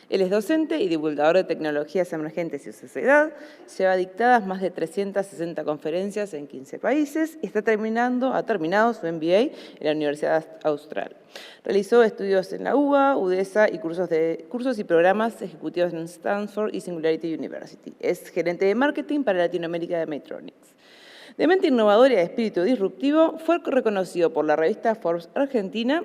Él es docente y divulgador de tecnologías emergentes y sociedad, lleva dictadas más de 360 conferencias en 15 países y ha terminado su MBA en la Universidad Austral. Realizó estudios en la UBA, UDESA y cursos y programas ejecutivos en Stanford y Singularity University. Es gerente de marketing para Latinoamérica de Maytronics. De mente innovadora y de espíritu disruptivo, fue reconocido por la revista Forbes Argentina,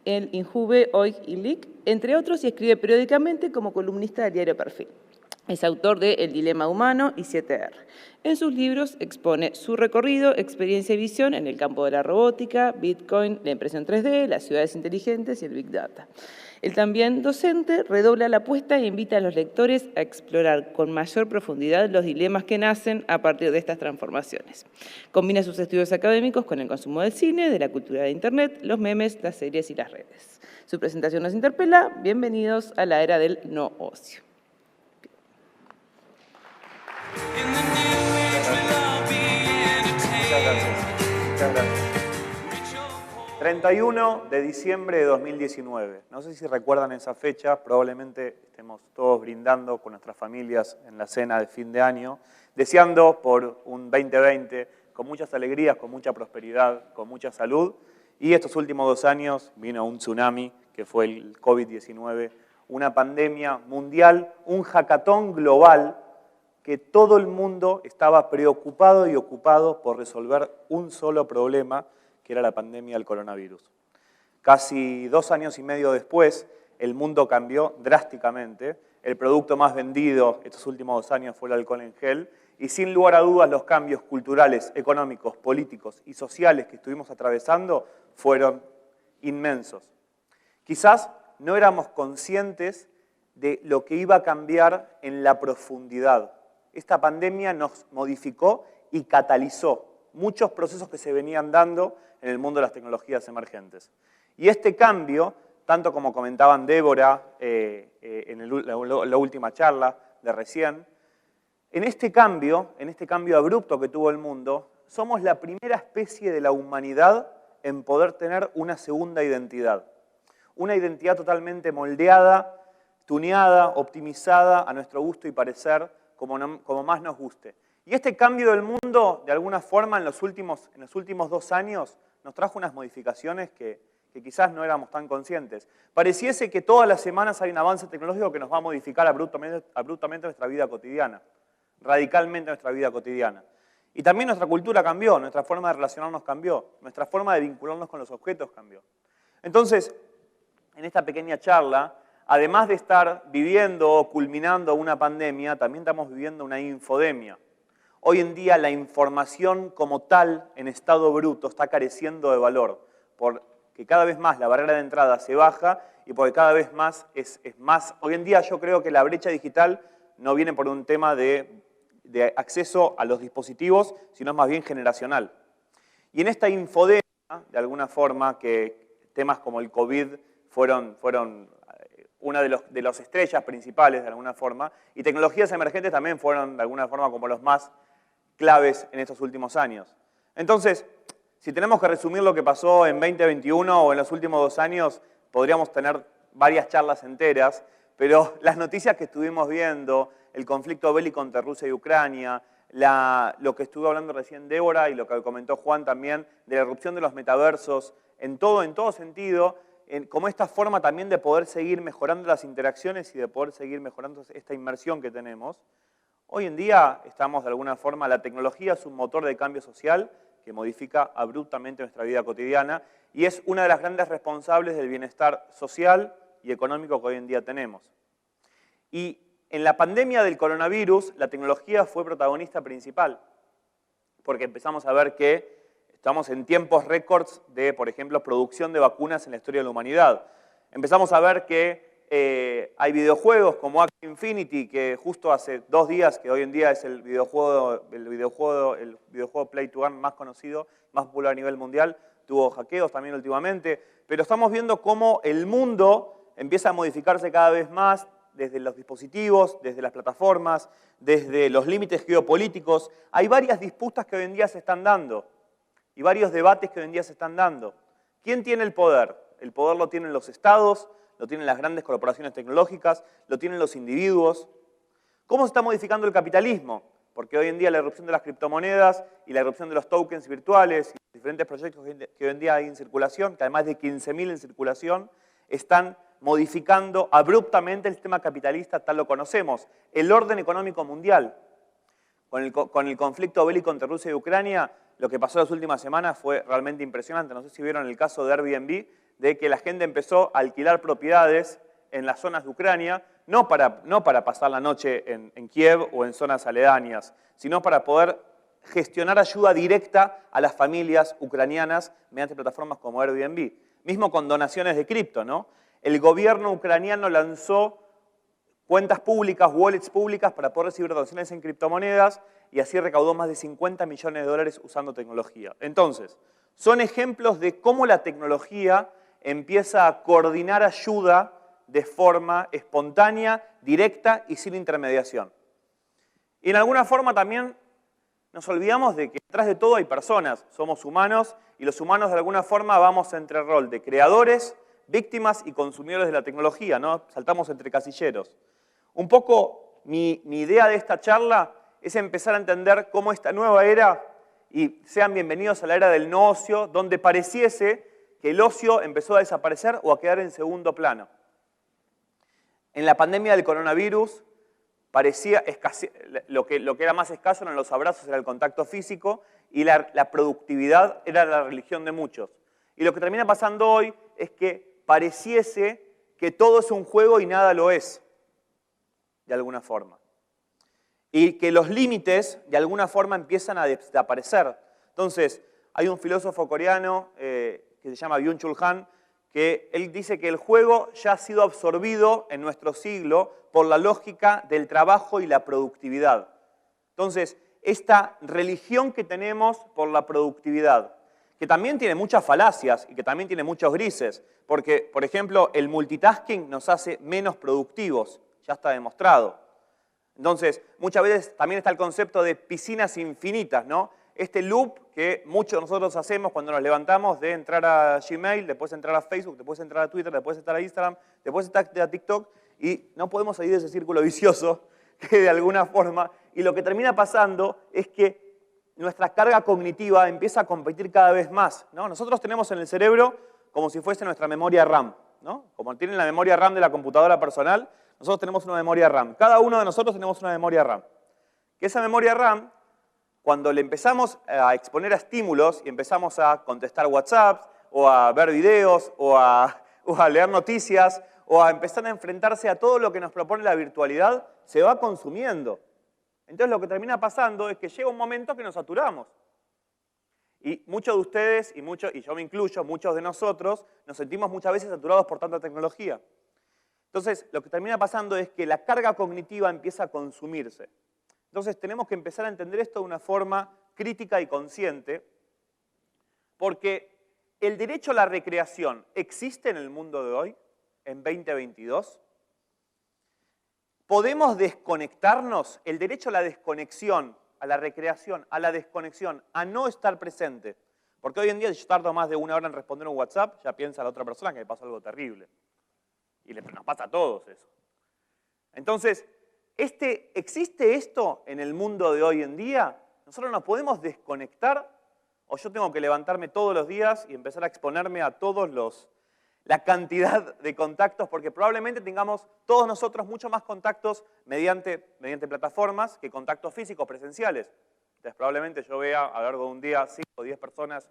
el Injuve, OIG y LIC, entre otros, y escribe periódicamente como columnista del diario Perfil. Es autor de El dilema humano y 7R. En sus libros expone su recorrido, experiencia y visión en el campo de la robótica, Bitcoin, la impresión 3D, las ciudades inteligentes y el Big Data. El también docente redobla la apuesta e invita a los lectores a explorar con mayor profundidad los dilemas que nacen a partir de estas transformaciones. Combina sus estudios académicos con el consumo del cine, de la cultura de Internet, los memes, las series y las redes. Su presentación nos interpela. Bienvenidos a la era del no ocio. Muchas gracias. 31 de diciembre de 2019. No sé si recuerdan esa fecha, probablemente estemos todos brindando con nuestras familias en la cena de fin de año, deseando por un 2020 con muchas alegrías, con mucha prosperidad, con mucha salud. Y estos últimos 2 años vino un tsunami, que fue el COVID-19, una pandemia mundial, un hackathon global que todo el mundo estaba preocupado y ocupado por resolver un solo problema, que era la pandemia del coronavirus. Casi 2 años y medio después, el mundo cambió drásticamente. El producto más vendido estos últimos 2 años fue el alcohol en gel, y sin lugar a dudas los cambios culturales, económicos, políticos y sociales que estuvimos atravesando fueron inmensos. Quizás no éramos conscientes de lo que iba a cambiar en la profundidad. Esta pandemia nos modificó y catalizó muchos procesos que se venían dando en el mundo de las tecnologías emergentes. Y este cambio, tanto como comentaban Débora en la última charla de recién, en este cambio abrupto que tuvo el mundo, somos la primera especie de la humanidad en poder tener una segunda identidad. Una identidad totalmente moldeada, tuneada, optimizada a nuestro gusto y parecer, como más nos guste. Y este cambio del mundo, de alguna forma, en los últimos 2 años, nos trajo unas modificaciones que quizás no éramos tan conscientes. Pareciese que todas las semanas hay un avance tecnológico que nos va a modificar abruptamente nuestra vida cotidiana, radicalmente nuestra vida cotidiana. Y también nuestra cultura cambió, nuestra forma de relacionarnos cambió, nuestra forma de vincularnos con los objetos cambió. Entonces, en esta pequeña charla, además de estar viviendo o culminando una pandemia, también estamos viviendo una infodemia. Hoy en día la información como tal, en estado bruto, está careciendo de valor, porque cada vez más la barrera de entrada se baja y porque cada vez más es más. Hoy en día yo creo que la brecha digital no viene por un tema de acceso a los dispositivos, sino más bien generacional. Y en esta infodemia, de alguna forma, que temas como el COVID fueron una de las estrellas principales, de alguna forma, y tecnologías emergentes también fueron, de alguna forma, como los más claves en estos últimos años. Entonces, si tenemos que resumir lo que pasó en 2021 o en los últimos 2 años, podríamos tener varias charlas enteras, pero las noticias que estuvimos viendo, el conflicto bélico entre Rusia y Ucrania, lo que estuvo hablando recién Débora y lo que comentó Juan también, de la erupción de los metaversos, en todo sentido, como esta forma también de poder seguir mejorando las interacciones y de poder seguir mejorando esta inmersión que tenemos. Hoy en día estamos de alguna forma, la tecnología es un motor de cambio social que modifica abruptamente nuestra vida cotidiana y es una de las grandes responsables del bienestar social y económico que hoy en día tenemos. Y en la pandemia del coronavirus, la tecnología fue protagonista principal, porque empezamos a ver que estamos en tiempos récords de, por ejemplo, producción de vacunas en la historia de la humanidad. Empezamos a ver que hay videojuegos como Axie Infinity, que justo hace 2 días, que hoy en día es el videojuego Play to Earn más conocido, más popular a nivel mundial, tuvo hackeos también últimamente, pero estamos viendo cómo el mundo empieza a modificarse cada vez más desde los dispositivos, desde las plataformas, desde los límites geopolíticos. Hay varias disputas que hoy en día se están dando y varios debates que hoy en día se están dando. ¿Quién tiene el poder? El poder lo tienen los estados, lo tienen las grandes corporaciones tecnológicas, lo tienen los individuos. ¿Cómo se está modificando el capitalismo? Porque hoy en día la irrupción de las criptomonedas y la irrupción de los tokens virtuales y los diferentes proyectos que hoy en día hay en circulación, que además de 15.000 en circulación, están modificando abruptamente el sistema capitalista tal lo conocemos, el orden económico mundial. Con el conflicto bélico entre Rusia y Ucrania, lo que pasó las últimas semanas fue realmente impresionante. No sé si vieron el caso de Airbnb, de que la gente empezó a alquilar propiedades en las zonas de Ucrania, no para pasar la noche en Kiev o en zonas aledañas, sino para poder gestionar ayuda directa a las familias ucranianas mediante plataformas como Airbnb. Mismo con donaciones de cripto, ¿no? El gobierno ucraniano lanzó cuentas públicas, wallets públicas para poder recibir donaciones en criptomonedas y así recaudó más de 50 millones de dólares usando tecnología. Entonces, son ejemplos de cómo la tecnología empieza a coordinar ayuda de forma espontánea, directa y sin intermediación. Y en alguna forma también nos olvidamos de que detrás de todo hay personas, somos humanos y los humanos de alguna forma vamos entre rol de creadores, víctimas y consumidores de la tecnología, ¿no? Saltamos entre casilleros. Un poco mi idea de esta charla es empezar a entender cómo esta nueva era, y sean bienvenidos a la era del no ocio, donde pareciese que el ocio empezó a desaparecer o a quedar en segundo plano. En la pandemia del coronavirus, parecía lo que era más escaso eran los abrazos, era el contacto físico, y la productividad era la religión de muchos. Y lo que termina pasando hoy es que pareciese que todo es un juego y nada lo es, de alguna forma. Y que los límites, de alguna forma, empiezan a desaparecer. Entonces, hay un filósofo coreano que se llama Byung-Chul Han, que él dice que el juego ya ha sido absorbido en nuestro siglo por la lógica del trabajo y la productividad. Entonces, esta religión que tenemos por la productividad, que también tiene muchas falacias y que también tiene muchos grises, porque, por ejemplo, el multitasking nos hace menos productivos, ya está demostrado. Entonces, muchas veces también está el concepto de piscinas infinitas, ¿no? Este loop que muchos de nosotros hacemos cuando nos levantamos de entrar a Gmail, después entrar a Facebook, después entrar a Twitter, después entrar a Instagram, después entrar a TikTok, y no podemos salir de ese círculo vicioso que de alguna forma, y lo que termina pasando es que nuestra carga cognitiva empieza a competir cada vez más, ¿no? Nosotros tenemos en el cerebro como si fuese nuestra memoria RAM, ¿no? Como tienen la memoria RAM de la computadora personal, nosotros tenemos una memoria RAM. Cada uno de nosotros tenemos una memoria RAM. Que esa memoria RAM, cuando le empezamos a exponer a estímulos y empezamos a contestar WhatsApp, o a ver videos, o a leer noticias, o a empezar a enfrentarse a todo lo que nos propone la virtualidad, se va consumiendo. Entonces lo que termina pasando es que llega un momento que nos saturamos. Y muchos de ustedes, y yo me incluyo, muchos de nosotros, nos sentimos muchas veces saturados por tanta tecnología. Entonces, lo que termina pasando es que la carga cognitiva empieza a consumirse. Entonces, tenemos que empezar a entender esto de una forma crítica y consciente, porque el derecho a la recreación existe en el mundo de hoy, en 2022. ¿Podemos desconectarnos? El derecho a la desconexión, a la recreación, a la desconexión, a no estar presente. Porque hoy en día, si yo tardo más de una hora en responder un WhatsApp, ya piensa la otra persona que me pasó algo terrible. Y nos pasa a todos eso. Entonces, ¿existe esto en el mundo de hoy en día? ¿Nosotros nos podemos desconectar? ¿O yo tengo que levantarme todos los días y empezar a exponerme a la cantidad de contactos? Porque probablemente tengamos todos nosotros mucho más contactos mediante plataformas que contactos físicos presenciales. Entonces, probablemente yo vea a lo largo de un día 5 o 10 personas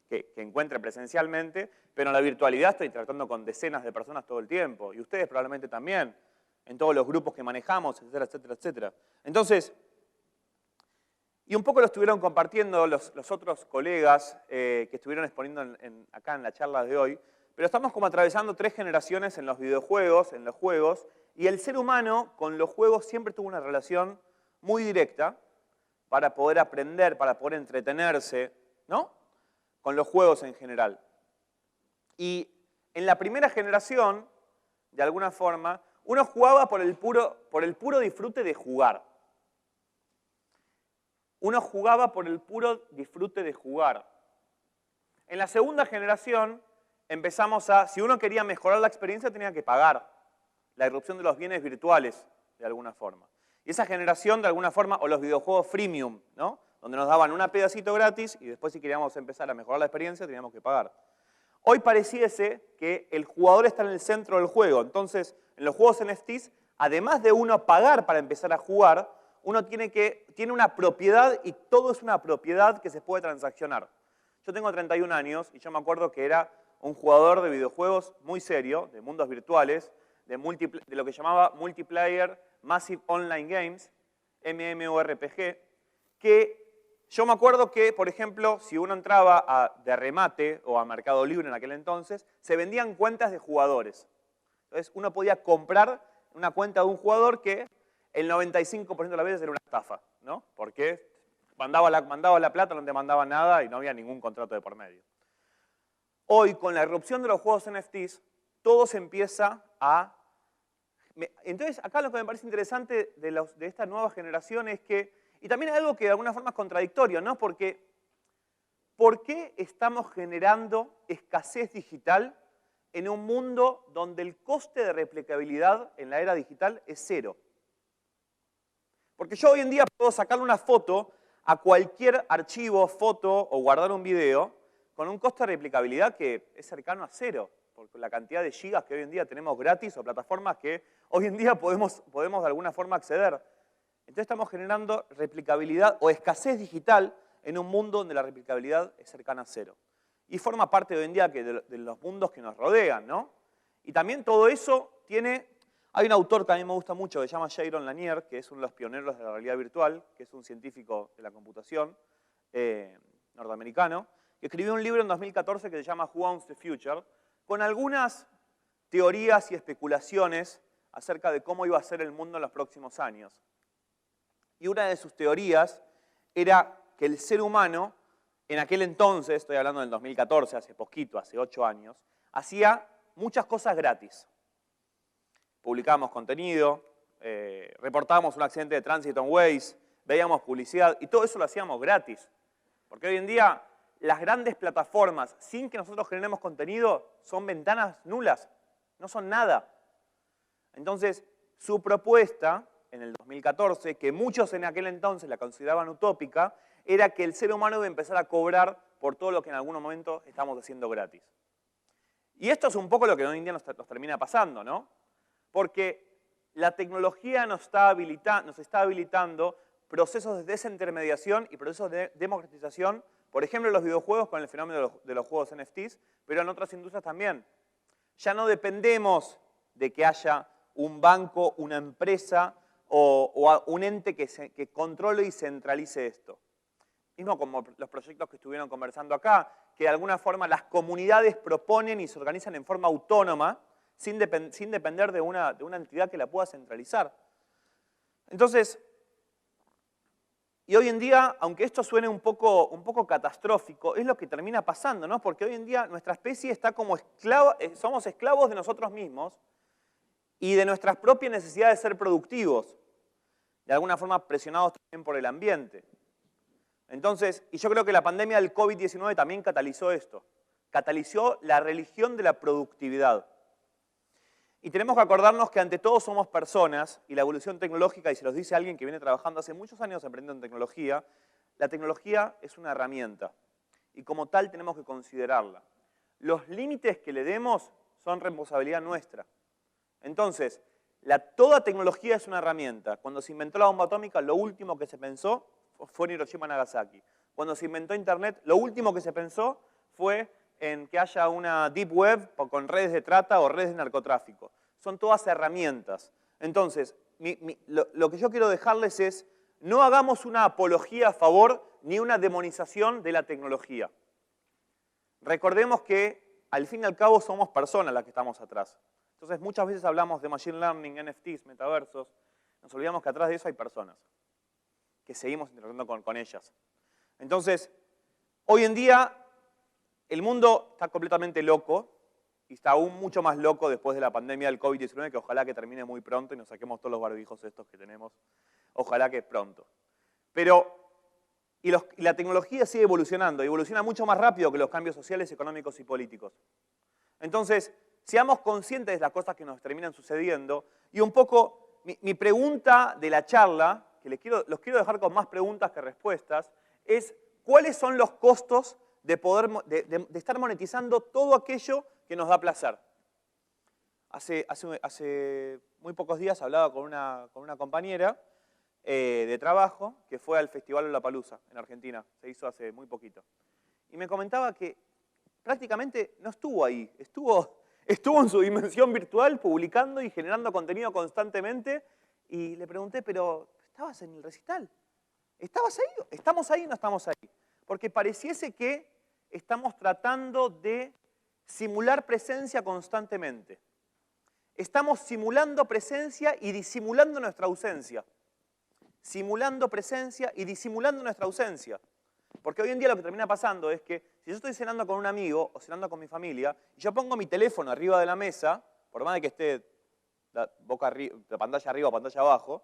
que encuentre presencialmente, pero en la virtualidad estoy tratando con decenas de personas todo el tiempo, y ustedes probablemente también, en todos los grupos que manejamos, etcétera, etcétera, etcétera. Entonces, y un poco lo estuvieron compartiendo los otros colegas que estuvieron exponiendo acá en la charla de hoy, pero estamos como atravesando 3 generaciones en los videojuegos, en los juegos, y el ser humano con los juegos siempre tuvo una relación muy directa para poder aprender, para poder entretenerse, ¿no? Con los juegos en general. Y en la primera generación, de alguna forma, uno jugaba por el puro disfrute de jugar. Uno jugaba por el puro disfrute de jugar. En la segunda generación, empezamos a, si uno quería mejorar la experiencia, tenía que pagar. La irrupción de los bienes virtuales, de alguna forma. Y esa generación, de alguna forma, o los videojuegos freemium, ¿no? Donde nos daban un pedacito gratis y después si queríamos empezar a mejorar la experiencia, teníamos que pagar. Hoy pareciese que el jugador está en el centro del juego. Entonces, en los juegos NFTs, además de uno pagar para empezar a jugar, uno tiene una propiedad y todo es una propiedad que se puede transaccionar. Yo tengo 31 años y yo me acuerdo que era un jugador de videojuegos muy serio, de mundos virtuales, de lo que llamaba Multiplayer Massive Online Games, MMORPG, que yo me acuerdo que, por ejemplo, si uno entraba de remate o a Mercado Libre en aquel entonces, se vendían cuentas de jugadores. Entonces uno podía comprar una cuenta de un jugador que el 95% de las veces era una estafa, ¿no? Porque mandaba la plata, no te mandaba nada y no había ningún contrato de por medio. Hoy, con la irrupción de los juegos NFTs, todo se empieza a... Entonces, acá lo que me parece interesante de esta nueva generación es que, y también hay algo que de alguna forma es contradictorio, ¿no? Porque, ¿por qué estamos generando escasez digital en un mundo donde el coste de replicabilidad en la era digital es cero? Porque yo hoy en día puedo sacarle una foto a cualquier archivo, foto o guardar un video con un coste de replicabilidad que es cercano a cero, por la cantidad de gigas que hoy en día tenemos gratis o plataformas que hoy en día podemos de alguna forma acceder. Entonces estamos generando replicabilidad o escasez digital en un mundo donde la replicabilidad es cercana a cero. Y forma parte hoy en día de los mundos que nos rodean, ¿no? Y también todo eso tiene... Hay un autor que a mí me gusta mucho que se llama Jaron Lanier, que es uno de los pioneros de la realidad virtual, que es un científico de la computación norteamericano, que escribió un libro en 2014 que se llama Who Owns the Future, con algunas teorías y especulaciones acerca de cómo iba a ser el mundo en los próximos años. Y una de sus teorías era que el ser humano, en aquel entonces, estoy hablando del 2014, hace poquito, hace 8 años, hacía muchas cosas gratis. Publicábamos contenido, reportábamos un accidente de tránsito en Waze, veíamos publicidad y todo eso lo hacíamos gratis. Porque hoy en día las grandes plataformas, sin que nosotros generemos contenido, son ventanas nulas, no son nada. Entonces, su propuesta en el 2014, que muchos en aquel entonces la consideraban utópica, era que el ser humano iba a empezar a cobrar por todo lo que en algún momento estamos haciendo gratis. Y esto es un poco lo que hoy en día nos termina pasando, ¿no? Porque la tecnología nos está habilitando procesos de desintermediación y procesos de democratización, por ejemplo, en los videojuegos con el fenómeno de los juegos NFTs, pero en otras industrias también. Ya no dependemos de que haya un banco, una empresa o un ente que controle y centralice esto. Mismo como los proyectos que estuvieron conversando acá, que de alguna forma las comunidades proponen y se organizan en forma autónoma, sin depender de una entidad que la pueda centralizar. Entonces, y hoy en día, aunque esto suene un poco catastrófico, es lo que termina pasando, ¿no? Porque hoy en día nuestra especie está como esclava, somos esclavos de nosotros mismos y de nuestras propias necesidades de ser productivos, de alguna forma presionados también por el ambiente. Entonces, y yo creo que la pandemia del COVID-19 también catalizó esto, catalizó la religión de la productividad. Y tenemos que acordarnos que ante todo somos personas y la evolución tecnológica, y se los dice alguien que viene trabajando hace muchos años aprendiendo en tecnología, la tecnología es una herramienta y como tal tenemos que considerarla. Los límites que le demos son responsabilidad nuestra. Entonces, toda tecnología es una herramienta. Cuando se inventó la bomba atómica, lo último que se pensó fue en Hiroshima y Nagasaki. Cuando se inventó Internet, lo último que se pensó fue en que haya una deep web con redes de trata o redes de narcotráfico. Son todas herramientas. Entonces, lo que yo quiero dejarles es, no hagamos una apología a favor ni una demonización de la tecnología. Recordemos que, al fin y al cabo, somos personas las que estamos atrás. Entonces, muchas veces hablamos de machine learning, NFTs, metaversos. Nos olvidamos que atrás de eso hay personas, que seguimos interactuando con ellas. Entonces, hoy en día, el mundo está completamente loco y está aún mucho más loco después de la pandemia del COVID-19, que ojalá que termine muy pronto y nos saquemos todos los barbijos estos que tenemos. Ojalá que pronto. Pero, y la tecnología sigue evolucionando, y evoluciona mucho más rápido que los cambios sociales, económicos y políticos. Entonces, seamos conscientes de las cosas que nos terminan sucediendo. Y un poco, mi pregunta de la charla, que los quiero dejar con más preguntas que respuestas, es ¿cuáles son los costos de estar monetizando todo aquello que nos da placer? Hace muy pocos días hablaba con una compañera de trabajo que fue al Festival Lollapalooza en Argentina. Se hizo hace muy poquito. Y me comentaba que prácticamente no estuvo ahí. Estuvo en su dimensión virtual publicando y generando contenido constantemente. Y le pregunté, pero ¿estabas en el recital? ¿Estabas ahí? ¿Estamos ahí o no estamos ahí? Porque pareciese que estamos tratando de simular presencia constantemente. Estamos simulando presencia y disimulando nuestra ausencia. Simulando presencia y disimulando nuestra ausencia. Porque hoy en día lo que termina pasando es que si yo estoy cenando con un amigo o cenando con mi familia y yo pongo mi teléfono arriba de la mesa, por más de que esté la pantalla arriba o pantalla abajo,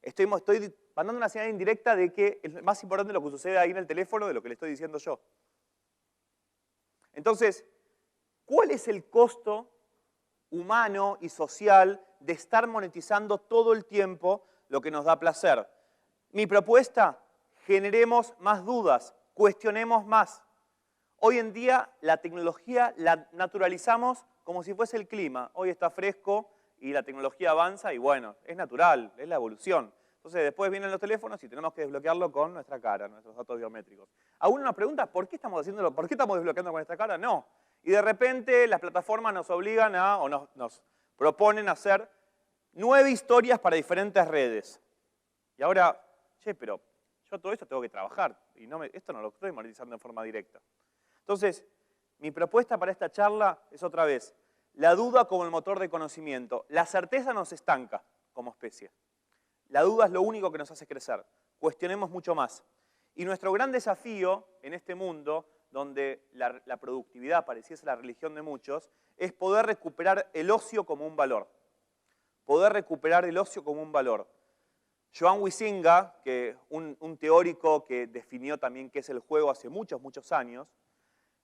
estoy mandando una señal indirecta de que es más importante lo que sucede ahí en el teléfono de lo que le estoy diciendo yo. Entonces, ¿cuál es el costo humano y social de estar monetizando todo el tiempo lo que nos da placer? Mi propuesta, generemos más dudas, cuestionemos más. Hoy en día la tecnología la naturalizamos como si fuese el clima. Hoy está fresco y la tecnología avanza y bueno, es natural, es la evolución. Entonces después vienen los teléfonos y tenemos que desbloquearlo con nuestra cara, nuestros datos biométricos. Aún nos pregunta, ¿por qué estamos haciéndolo? ¿Por qué estamos desbloqueando con nuestra cara? No. Y de repente las plataformas nos obligan o nos proponen hacer 9 historias para diferentes redes. Y ahora, pero yo todo esto tengo que trabajar y esto no lo estoy monetizando en forma directa. Entonces, mi propuesta para esta charla es otra vez, la duda como el motor de conocimiento. La certeza nos estanca como especie. La duda es lo único que nos hace crecer. Cuestionemos mucho más. Y nuestro gran desafío en este mundo, donde la productividad pareciese la religión de muchos, es poder recuperar el ocio como un valor. Poder recuperar el ocio como un valor. Joan Huizinga, un teórico que definió también qué es el juego hace muchos, muchos años,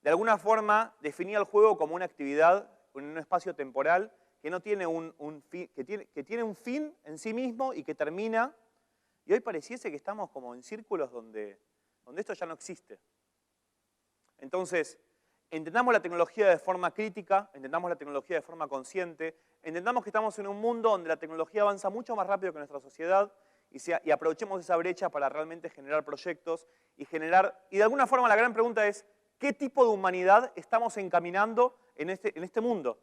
de alguna forma definía el juego como una actividad en un espacio temporal que no tiene que tiene un fin en sí mismo y que termina. Y hoy pareciese que estamos como en círculos donde esto ya no existe. Entonces, entendamos la tecnología de forma crítica, entendamos la tecnología de forma consciente, entendamos que estamos en un mundo donde la tecnología avanza mucho más rápido que nuestra sociedad y aprovechemos esa brecha para realmente generar proyectos y de alguna forma la gran pregunta es, ¿qué tipo de humanidad estamos encaminando en este mundo?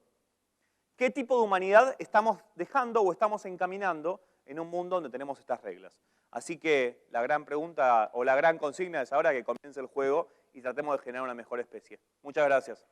¿Qué tipo de humanidad estamos dejando o estamos encaminando en un mundo donde tenemos estas reglas? Así que la gran pregunta o la gran consigna es ahora que comience el juego y tratemos de generar una mejor especie. Muchas gracias.